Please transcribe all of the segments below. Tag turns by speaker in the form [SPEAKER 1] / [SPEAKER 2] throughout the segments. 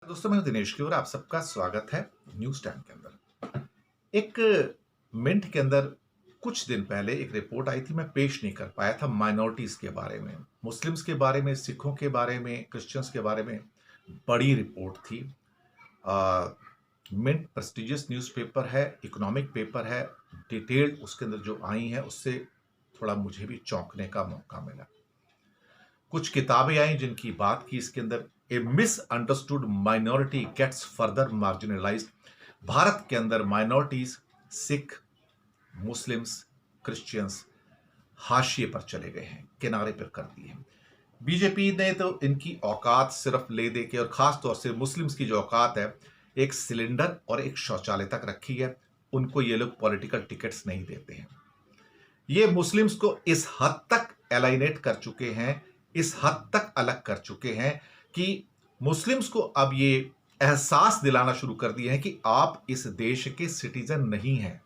[SPEAKER 1] दोस्तों, मैं दिनेश की और आप सबका स्वागत है न्यूज टाइम के अंदर। एक मिनट के अंदर कुछ दिन पहले एक रिपोर्ट आई थी, मैं पेश नहीं कर पाया था। माइनॉरिटीज के बारे में, मुस्लिम्स के बारे में, सिखों के बारे में, क्रिश्चियंस के बारे में बड़ी रिपोर्ट थी। मिंट प्रेस्टिजियस न्यूज़पेपर है, इकोनॉमिक पेपर है। डिटेल्ड उसके अंदर जो आई हैं उससे थोड़ा मुझे भी चौंकने का मौका मिला। कुछ किताबें आई जिनकी बात की इसके अंदर। A misunderstood minority gets further marginalised. Bharat के अंदर माइनॉरिटीज, सिख, मुस्लिम्स, क्रिश्चियंस हाशिए पर चले गए हैं, किनारे पर कर दिए हैं। बीजेपी ने तो इनकी औकात सिर्फ ले दे के, और खास तौर से मुस्लिम्स की जो औकात है, एक सिलेंडर और एक शौचालय तक रखी है। उनको ये लोग पॉलिटिकल टिकट्स नहीं देते हैं। ये मुस्लिम्स को इस हद तक एलाइनेट कर चुके हैं, इस हद तक अलग कर चुके हैं कि मुस्लिम्स को अब ये एहसास दिलाना शुरू कर दिया है कि आप इस देश के सिटीजन नहीं हैं,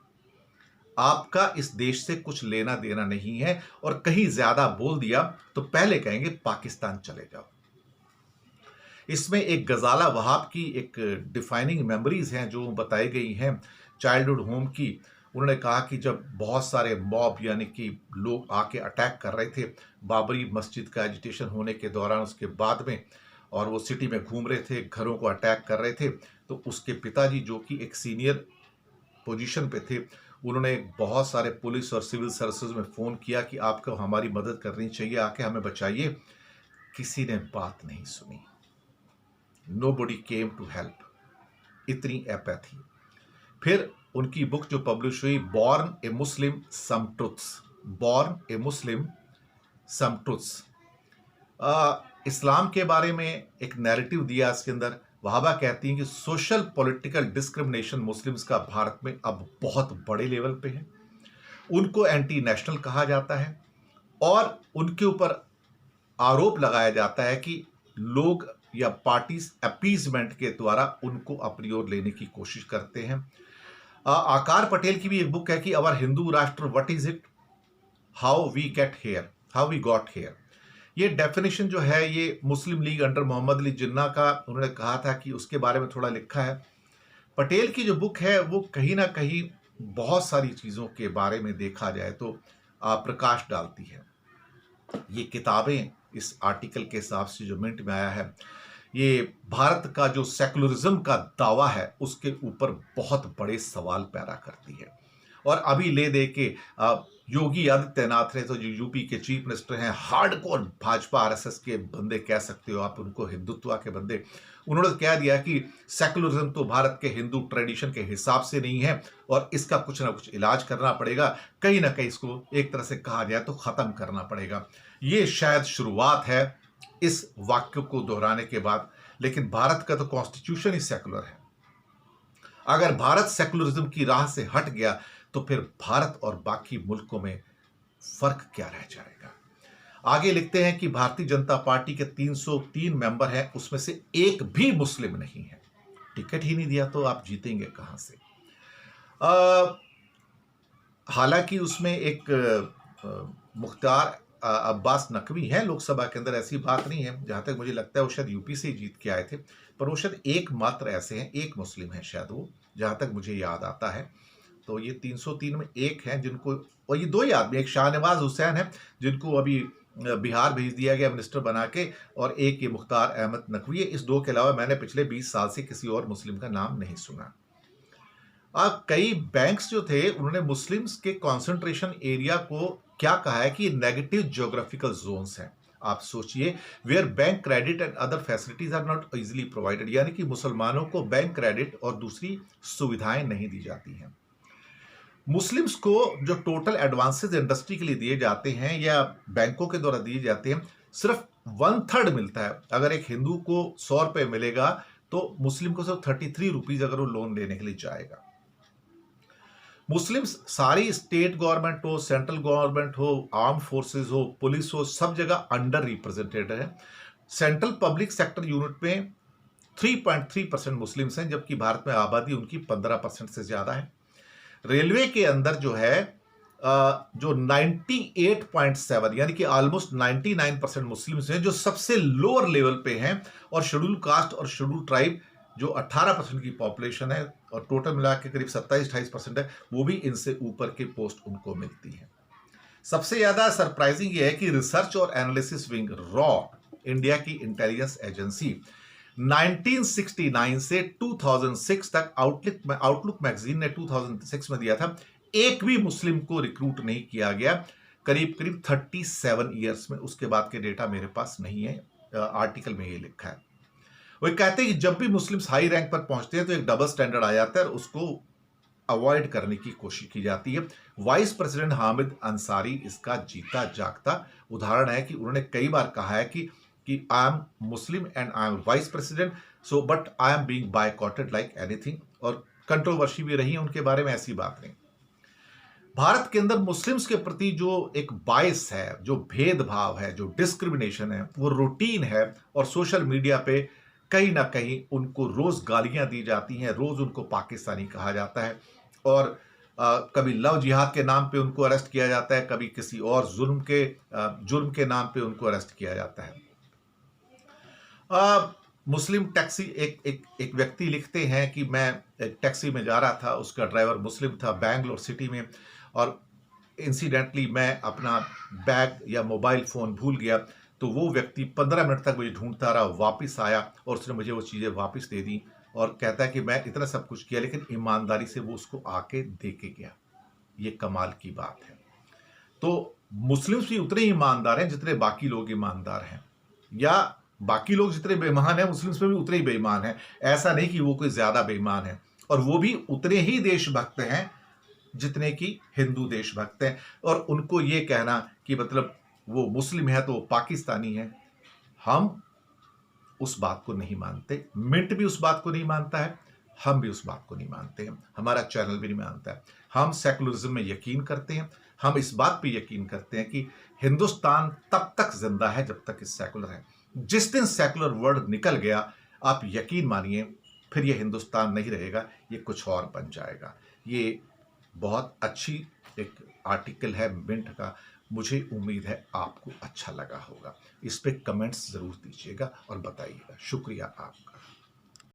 [SPEAKER 1] आपका इस देश से कुछ लेना देना नहीं है। और कहीं ज्यादा बोल दिया तो पहले कहेंगे पाकिस्तान चले जाओ। इसमें एक गजाला वहाब की एक डिफाइनिंग मेमोरीज हैं जो बताई गई हैं चाइल्डहुड होम की। उन्होंने कहा कि जब बहुत सारे मॉब यानी कि लोग आके अटैक कर रहे थे बाबरी मस्जिद का एजिटेशन होने के दौरान, उसके बाद में, और वो सिटी में घूम रहे थे, घरों को अटैक कर रहे थे, तो उसके पिताजी जो कि एक सीनियर पोजीशन पे थे, उन्होंने बहुत सारे पुलिस और सिविल सर्विसेज में फ़ोन किया कि आपको हमारी मदद करनी चाहिए, आके हमें बचाइए। किसी ने बात नहीं सुनी। Nobody came to help. इतनी एपैथी। फिर उनकी बुक जो पब्लिश हुई, born a Muslim some truths, born a Muslim some truths, इस्लाम के बारे में एक नैरेटिव दिया इसके अंदर। वहाबा कहती हैं कि सोशल पॉलिटिकल डिस्क्रिमिनेशन मुस्लिम्स का भारत में अब बहुत बड़े लेवल पे है। उनको एंटी नेशनल कहा जाता है और उनके ऊपर आरोप लगाया जाता है कि लोग या पार्टीज अपीजमेंट के द्वारा उनको अपनी ओर लेने की कोशिश करते हैं। आकार पटेल की भी एक बुक है कि अवर हिंदू राष्ट्र what is it, how we get here, how we got here. ये डेफिनेशन जो है ये मुस्लिम लीग अंडर मोहम्मद अली जिन्ना का, उन्होंने कहा था कि उसके बारे में थोड़ा लिखा है। पटेल की जो बुक है वो कहीं ना कहीं बहुत सारी चीज़ों के बारे में देखा जाए तो प्रकाश डालती है। ये किताबें इस आर्टिकल के हिसाब से जो मिंट में आया है, ये भारत का जो सेकुलरिज्म का दावा है उसके ऊपर बहुत बड़े सवाल पैदा करती है। और अभी ले दे के योगी आदित्यनाथ ने, तो जो यूपी के चीफ मिनिस्टर हैं, हार्डकोर भाजपा आरएसएस के बंदे कह सकते हो आप उनको, हिंदुत्व के बंदे, उन्होंने कह दिया कि सेकुलरिज्म तो भारत के हिंदू ट्रेडिशन के हिसाब से नहीं है और इसका कुछ ना कुछ इलाज करना पड़ेगा, कहीं ना कहीं इसको एक तरह से कहा जाए तो खत्म करना पड़ेगा। ये शायद शुरुआत है इस वाक्य को दोहराने के बाद, लेकिन भारत का तो कॉन्स्टिट्यूशन ही सेकुलर है। अगर भारत सेकुलरिज्म की राह से हट गया तो फिर भारत और बाकी मुल्कों में फर्क क्या रह जाएगा। आगे लिखते हैं कि भारतीय जनता पार्टी के 303 मेंबर हैं, उसमें से एक भी मुस्लिम नहीं है। टिकट ही नहीं दिया तो आप जीतेंगे कहां से। हालांकि उसमें एक मुख्तार अब्बास नकवी है लोकसभा के अंदर, ऐसी बात नहीं है। जहां तक मुझे लगता है वो शायद यूपी से ही जीत के आए थे, पर वो शायद एकमात्र ऐसे हैं, एक मुस्लिम है शायद वो, जहां तक मुझे याद आता है। तो ये 303 में एक है जिनको, और ये दो ही आदमी, एक शाहनवाज हुसैन है जिनको अभी बिहार भेज दिया गया मिनिस्टर बना के, और एक ये मुख्तार अहमद नकवी है। इस दो के अलावा मैंने पिछले 20 साल से किसी और मुस्लिम का नाम नहीं सुना। कई बैंक्स जो थे उन्होंने मुस्लिम्स के कॉन्सेंट्रेशन एरिया को क्या कहा है कि नेगेटिव ज्योग्राफिकल जोन्स हैं। आप सोचिए, where bank credit and other facilities are not easily provided, यानी कि मुसलमानों को बैंक क्रेडिट और दूसरी सुविधाएं नहीं दी जाती हैं। मुस्लिम्स को जो टोटल एडवांसेस इंडस्ट्री के लिए दिए जाते हैं या बैंकों के द्वारा दिए जाते हैं, सिर्फ 1/3 मिलता है। अगर एक हिंदू को 100 रुपये मिलेगा तो मुस्लिम को सिर्फ 33 रुपीज अगर वो लोन लेने के लिए जाएगा। मुस्लिम्स सारी स्टेट गवर्नमेंट हो, सेंट्रल गवर्नमेंट हो, आर्म फोर्सेस हो, पुलिस हो, सब जगह अंडर रिप्रेजेंटेड है। सेंट्रल पब्लिक सेक्टर यूनिट में 3.3% मुस्लिम्स हैं, जबकि भारत में आबादी उनकी 15% से ज्यादा है। रेलवे के अंदर जो है जो 98.7 यानी कि ऑलमोस्ट 99% मुस्लिम्स हैं, जो सबसे लोअर लेवल पे हैं, और शेड्यूल कास्ट और शेड्यूल ट्राइब जो 18% की पॉपुलेशन है और टोटल मिला के करीब 27-28% है, वो भी इनसे ऊपर के पोस्ट उनको मिलती है। सबसे ज्यादा सरप्राइजिंग ये है कि रिसर्च और एनालिसिस विंग रॉ, इंडिया की इंटेलिजेंस एजेंसी, 1969 से 2006 तक आउटलुक मैगजीन ने 2006 में दिया था, एक भी मुस्लिम को रिक्रूट नहीं किया गया करीब करीब 37 ईयर्स में। उसके बाद के डेटा मेरे पास नहीं है, आर्टिकल में ये लिखा है। वो कहते हैं कि जब भी मुस्लिम्स हाई रैंक पर पहुंचते हैं तो एक डबल स्टैंडर्ड आ जाता है और उसको अवॉइड करने की कोशिश की जाती है। वाइस प्रेसिडेंट हामिद अंसारी इसका जीता जागता उदाहरण है कि उन्होंने कई बार कहा है कि I am Muslim and I am vice president, so but I am being बायकॉटेड like anything, और कंट्रोवर्सी भी रही है उनके बारे में, ऐसी बात नहीं। भारत के अंदर मुस्लिम्स के प्रति जो एक बायस है, जो भेदभाव है, जो डिस्क्रिमिनेशन है, वो रूटीन है और सोशल मीडिया पे कहीं ना कहीं उनको रोज गालियां दी जाती हैं, रोज उनको पाकिस्तानी कहा जाता है और कभी लव जिहाद के नाम पे उनको अरेस्ट किया जाता है, कभी किसी और जुर्म के नाम पे उनको अरेस्ट किया जाता है। मुस्लिम टैक्सी एक व्यक्ति लिखते हैं कि मैं एक टैक्सी में जा रहा था, उसका ड्राइवर मुस्लिम था बैंगलोर सिटी में, और इंसिडेंटली मैं अपना बैग या मोबाइल फ़ोन भूल गया, तो वो व्यक्ति 15 मिनट तक मुझे ढूंढता रहा, वापस आया और उसने मुझे वो चीज़ें वापस दे दी और कहता है कि मैं इतना सब कुछ किया लेकिन ईमानदारी से वो उसको आके दे के गया। ये कमाल की बात है। तो मुस्लिम्स भी उतने ही ईमानदार हैं जितने बाकी लोग ईमानदार हैं, या बाकी लोग जितने बेईमान हैं मुस्लिम्स में भी उतने ही बेईमान हैं। ऐसा नहीं कि वो कोई ज्यादा बेईमान है, और वो भी उतने ही देशभक्त हैं जितने कि हिंदू देशभक्त हैं। और उनको ये कहना कि मतलब वो मुस्लिम है तो वो पाकिस्तानी है, हम उस बात को नहीं मानते। मिंट भी उस बात को नहीं मानता है, हम भी उस बात को नहीं मानते हैं, हमारा चैनल भी नहीं मानता है। हम सेकुलरिज्म में यकीन करते हैं। हम इस बात पे यकीन करते हैं कि हिंदुस्तान तब तक जिंदा है जब तक इस सेकुलर है। जिस दिन सेकुलर वर्ड निकल गया, आप यकीन मानिए फिर ये हिंदुस्तान नहीं रहेगा, ये कुछ और बन जाएगा। ये बहुत अच्छी एक आर्टिकल है मिंट का, मुझे उम्मीद है आपको अच्छा लगा होगा। इस पे कमेंट्स जरूर दीजिएगा और बताइएगा। शुक्रिया आपका।